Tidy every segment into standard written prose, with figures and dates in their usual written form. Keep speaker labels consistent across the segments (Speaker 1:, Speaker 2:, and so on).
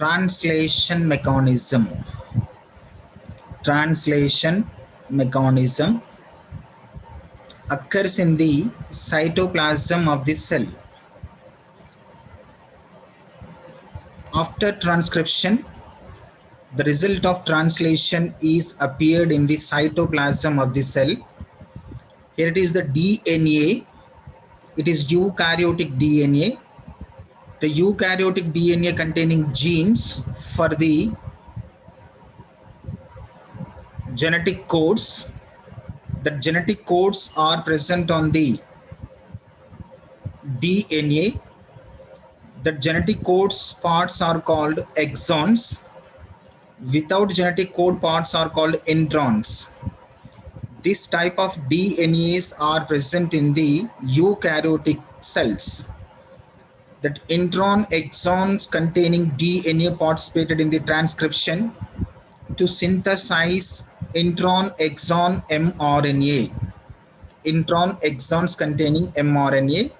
Speaker 1: translation mechanism. Translation mechanism occurs in the cytoplasm of the cell. After transcription, the result of translation is appeared in the cytoplasm of the cell. Here it is the DNA. It is eukaryotic DNA. The eukaryotic DNA containing genes for the genetic codes. The genetic codes are present on the DNA. The genetic codes parts are called exons. Without genetic code parts are called introns. This type of DNAs are present in the eukaryotic cells. That intron exons containing DNA participated in the transcription to synthesize intron exon mRNA. Intron exons containing mRNA.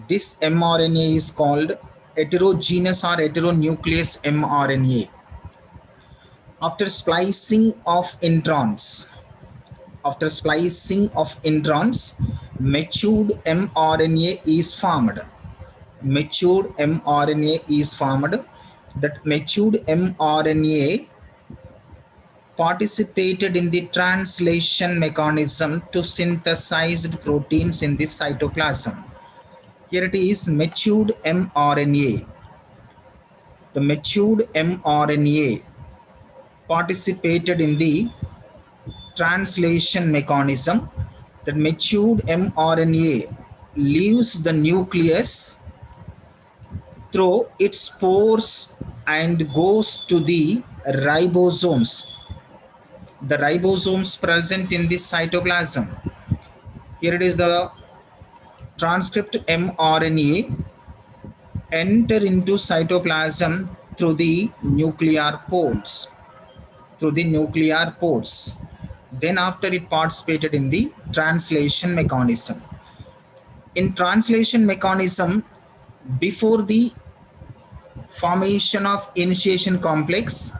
Speaker 1: This mRNA is called heterogeneous or heteronucleus mRNA. After splicing of introns, matured mRNA is formed. Matured mRNA is formed. That matured mRNA participated in the translation mechanism to synthesized proteins in the cytoplasm. Here it is matured mRNA. The matured mRNA participated in the translation mechanism. The matured mRNA leaves the nucleus through its pores and goes to the ribosomes. The ribosomes present in the cytoplasm. Here it is the transcript mRNA enter into cytoplasm through the nuclear pores. Then after it participated in the translation mechanism. In translation mechanism, before the formation of initiation complex,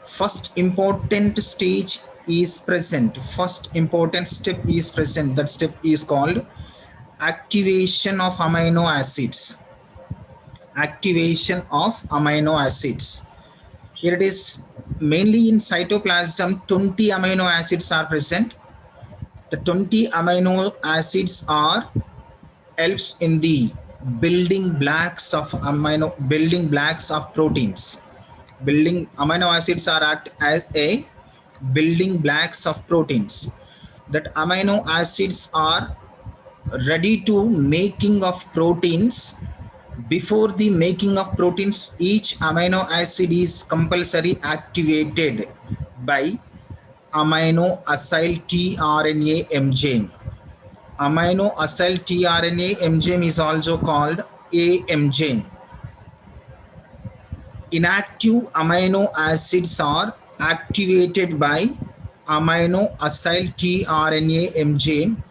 Speaker 1: first important stage is present. First important step is present. That step is called activation of amino acids. Activation of amino acids. Here it is mainly in cytoplasm, 20 amino acids are present. The 20 amino acids are helps in the building blocks of proteins. Amino acids are act as a building blocks of proteins. That amino acids are ready to making of proteins. Before the making of proteins, each amino acid is compulsory activated by amino acyl tRNA enzyme. Amino acyl tRNA enzyme is also called A enzyme. Inactive amino acids are activated by amino acyl tRNA enzyme.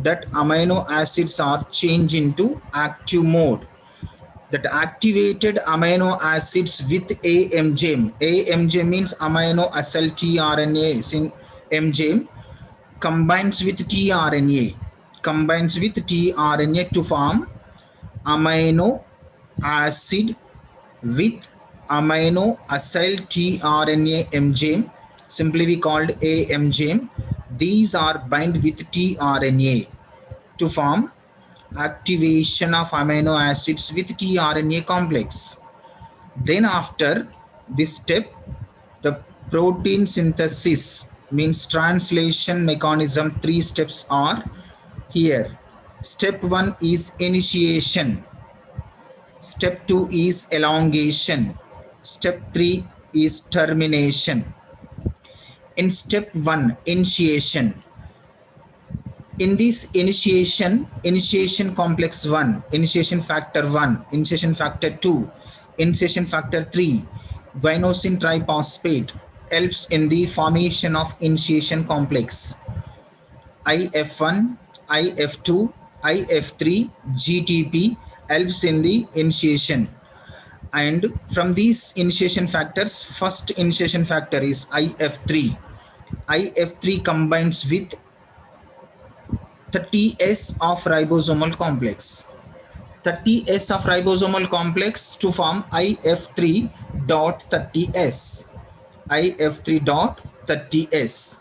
Speaker 1: That amino acids are changed into active mode. That activated amino acids with A enzyme. A enzyme means amino acyl tRNA enzyme combines with tRNA. To form amino acid with amino acyl tRNA enzyme, simply we called A enzyme. These are bind with tRNA to form activation of amino acids with tRNA complex. Then after this step, the protein synthesis means translation mechanism. 3 steps are here. Step 1 is initiation. Step 2 is elongation. Step 3 is termination. In step 1, initiation. In this initiation complex 1, initiation factor 1, initiation factor 2, initiation factor 3, guanosine triphosphate helps in the formation of initiation complex. IF1, IF2, IF3, GTP helps in the initiation. And from these initiation factors, first initiation factor is IF3. IF3 combines with 30S of ribosomal complex. 30S of ribosomal complex to form IF3.30S. IF3.30S.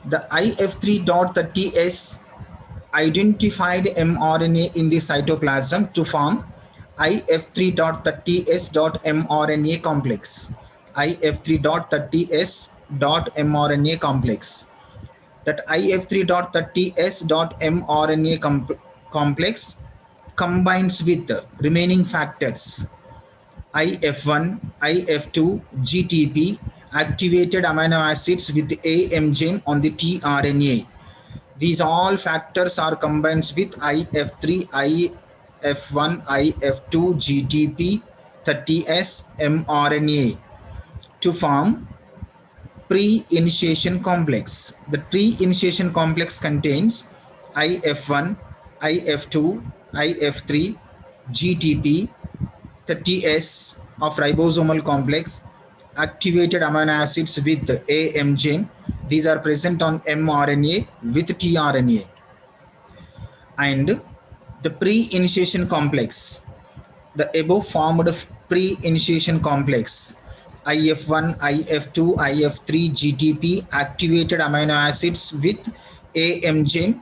Speaker 1: The IF3.30S identified mRNA in the cytoplasm to form IF3.30S.mRNA complex. IF3.30S.mRNA complex. That IF3.30S.mRNA complex combines with the remaining factors IF1, IF2, GTP, activated amino acids with AMGM on the tRNA. These all factors are combined with IF3, IF1, IF2, GTP, 30S, mRNA to form pre-initiation complex. The pre-initiation complex contains IF1, IF2, IF3, GTP, 30S of ribosomal complex, activated amino acids with AMGM. These are present on mRNA with tRNA. And the pre-initiation complex, the above formed pre-initiation complex, IF1, IF2, IF3, GTP, activated amino acids with AMGM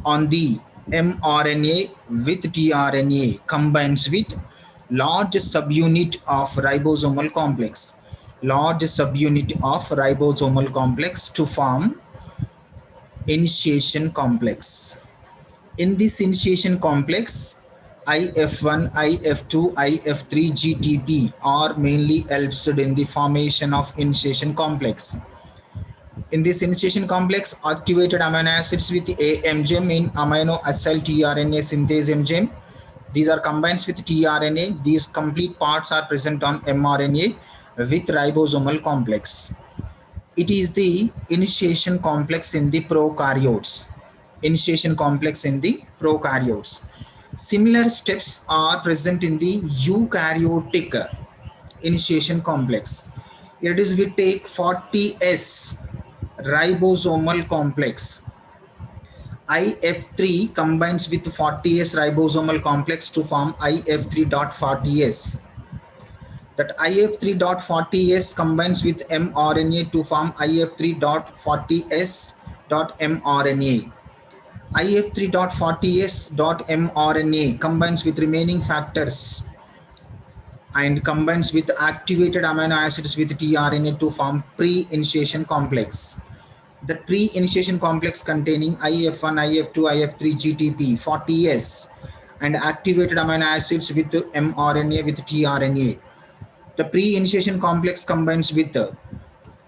Speaker 1: on the mRNA with tRNA combines with large subunit of ribosomal complex. Large subunit of ribosomal complex to form initiation complex. In this initiation complex, IF1, IF2, IF3, GTP are mainly helps in the formation of initiation complex. In this initiation complex, activated amino acids with AMGM in amino acyl tRNA synthase MGM. These are combined with tRNA. These complete parts are present on mRNA with ribosomal complex. It is the initiation complex in the prokaryotes. Initiation complex in the prokaryotes. Similar steps are present in the eukaryotic initiation complex. Here it is, we take 40S ribosomal complex. IF3 combines with 40S ribosomal complex to form IF3.40S. That IF3.40S combines with mRNA to form IF3.40S.mRNA. IF3.40S.mRNA combines with remaining factors and combines with activated amino acids with tRNA to form pre-initiation complex. The pre-initiation complex containing IF1, IF2, IF3, GTP, 40S and activated amino acids with mRNA with tRNA. The pre-initiation complex combines with the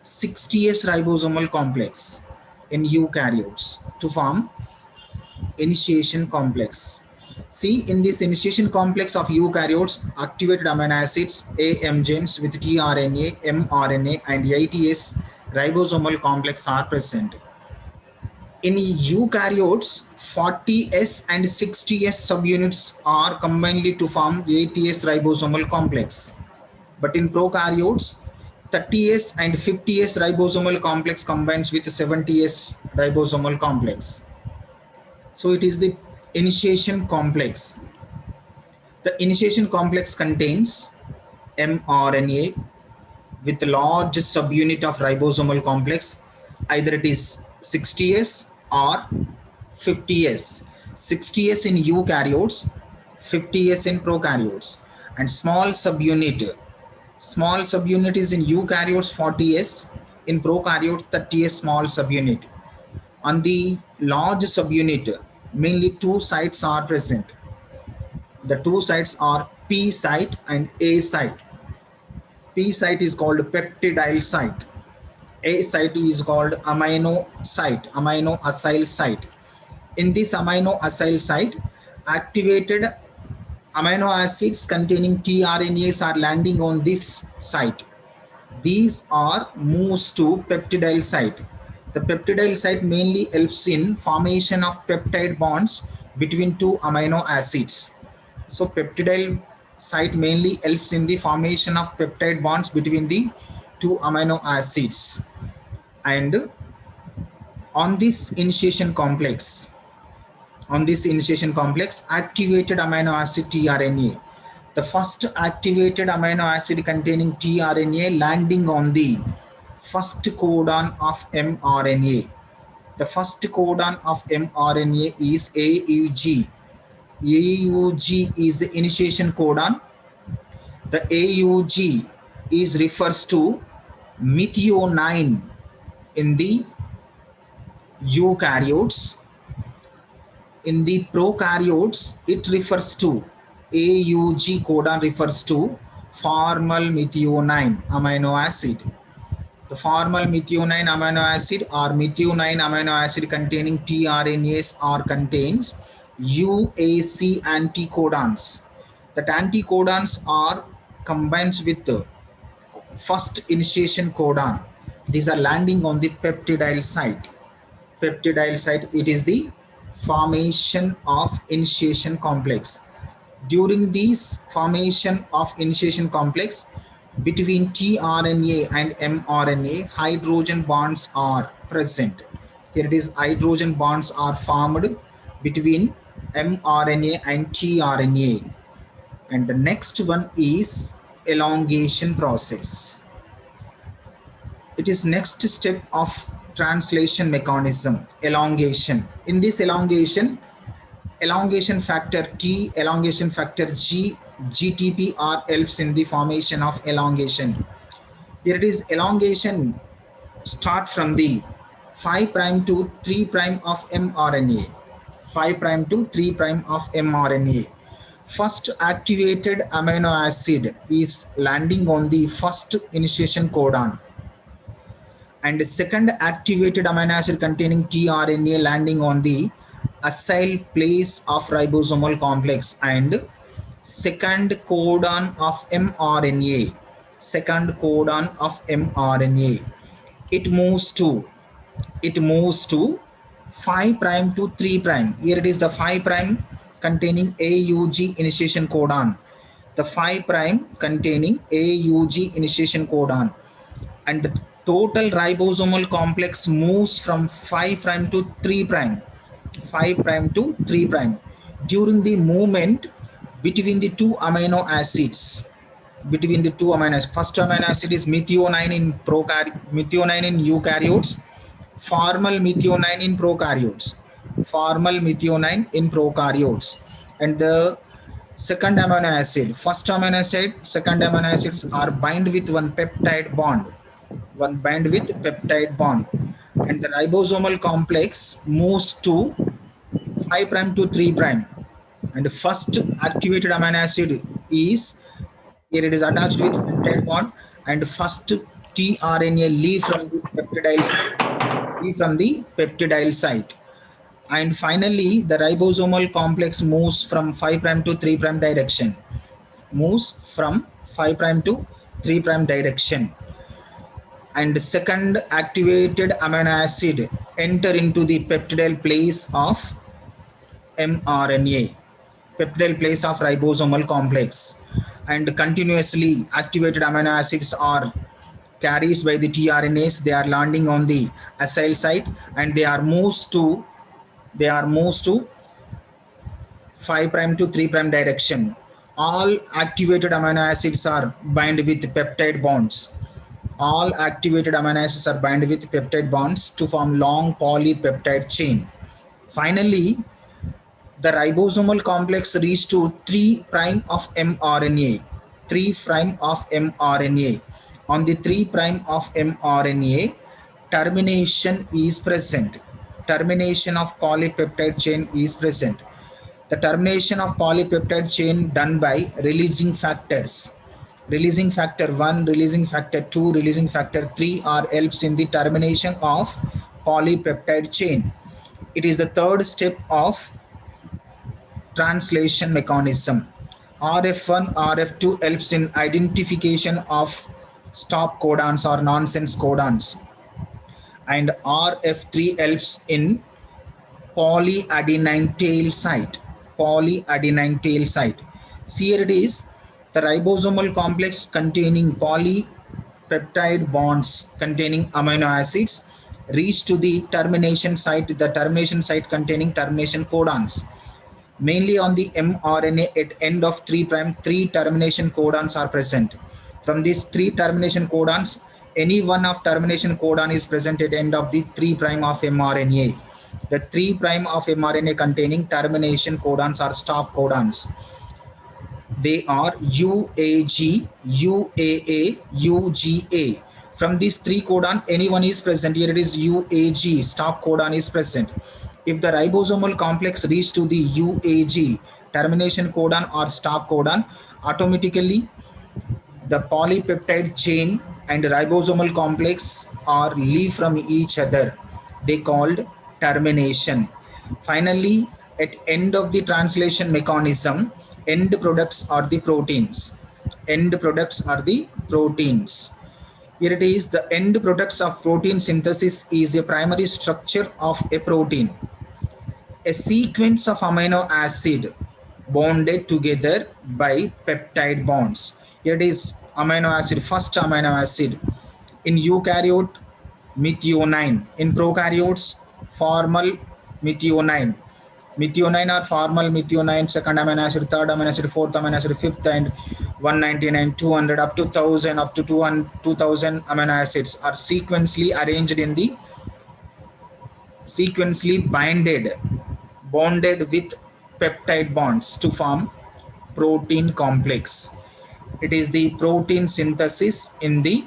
Speaker 1: 60S ribosomal complex in eukaryotes to form initiation complex. See, in this initiation complex of eukaryotes, activated amino acids, AMGMs with tRNA, mRNA and 80S ribosomal complex are present. In eukaryotes, 40S and 60S subunits are combined to form 80S ribosomal complex. But in prokaryotes, 30S and 50S ribosomal complex combines with 70S ribosomal complex. So it is the initiation complex. The initiation complex contains mRNA with large subunit of ribosomal complex. Either it is 60S or 50S. 60S in eukaryotes, 50S in prokaryotes. And small subunit is in eukaryotes 40S, in prokaryotes 30S small subunit. On the large subunit, mainly two sites are present. The two sites are P site and A site. P site is called peptidyl site. A site is called amino site, amino acyl site. In this amino acyl site, activated amino acids containing tRNAs are landing on this site. These are moves to peptidyl site. The peptidyl site mainly helps in formation of peptide bonds between two amino acids. So peptidyl site mainly helps in the formation of peptide bonds between the two amino acids. And on this initiation complex, activated amino acid tRNA, the first activated amino acid containing tRNA landing on the first codon of mRNA. The first codon of mRNA is AUG. AUG is the initiation codon. The AUG is refers to methionine in the eukaryotes. In the prokaryotes, it refers to AUG codon refers to formal methionine amino acid. The formal methionine amino acid or methionine amino acid containing tRNAs or contains UAC anticodons. That anticodons are combined with the first initiation codon. These are landing on the peptidyl site. Peptidyl site, it is the formation of initiation complex. During this formation of initiation complex between tRNA and mRNA, hydrogen bonds are present. Here it is, hydrogen bonds are formed between mRNA and tRNA. And the next one is elongation process. It is next step of translation mechanism, elongation. In this elongation factor T, elongation factor G, GTPR helps in the formation of elongation. Here it is, elongation start from the 5' to 3' of mRNA. 5' to 3' of mRNA. First activated amino acid is landing on the first initiation codon, and second activated amino acid containing tRNA landing on the acyl place of ribosomal complex, and second codon of mRNA. Second codon of mRNA. It moves to 5' to 3'. Here it is, the 5' containing AUG initiation codon. The 5' containing AUG initiation codon. And the total ribosomal complex moves from 5' to 3'. 5' to 3'. During the movement between the two amino acids. First amino acid is methionine in eukaryotes, formal methionine in prokaryotes. And the second amino acid, first amino acid, second amino acids are bind with one peptide bond. And the ribosomal complex moves to 5' to 3'. And the first activated amino acid is, here it is attached with peptide bond, and first tRNA leave from the peptidyl site. And finally, the ribosomal complex moves from 5' to 3' direction. And second activated amino acid enter into the peptidyl place of mRNA, peptidyl place of ribosomal complex. And continuously activated amino acids are carries by the tRNAs. They are landing on the acyl site, and they are moves to 5' to 3' direction. All activated amino acids are bind with peptide bonds. To form long polypeptide chain. Finally, the ribosomal complex reaches to 3' of mRNA. On the 3' of mRNA, termination is present. Termination of polypeptide chain is present. The termination of polypeptide chain done by releasing factors. Releasing factor 1, releasing factor 2, releasing factor 3 are helps in the termination of polypeptide chain. It is the third step of translation mechanism. RF1, RF2 helps in identification of stop codons or nonsense codons, and RF3 helps in polyadenine tail site. See, here it is, The ribosomal complex containing polypeptide bonds containing amino acids reach to the termination site containing termination codons. Mainly on the mRNA at end of 3 prime, 3 termination codons are present. From these 3 termination codons, any one of termination codon is present at end of the 3 prime of mRNA. The 3 prime of mRNA containing termination codons are stop codons. They are UAG, UAA, UGA. From these 3 codon, any one is present. Here it is UAG, stop codon is present. If the ribosomal complex reach to the UAG, termination codon or stop codon, automatically the polypeptide chain and ribosomal complex are leave from each other. They called termination. Finally, at end of the translation mechanism, end products are the proteins. End products are the proteins. Here it is, the end products of protein synthesis is a primary structure of a protein. A sequence of amino acid bonded together by peptide bonds. Here it is amino acid, first amino acid. In eukaryote, methionine. In prokaryotes, formal methionine. Methionine or formal methionine, second amino acid, third amino acid, fourth amino acid, fifth, and 199, 200, up to 1000, up to 2000 amino acids are sequentially arranged in the bonded with peptide bonds to form protein complex. It is the protein synthesis in the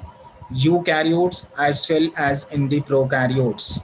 Speaker 1: eukaryotes as well as in the prokaryotes.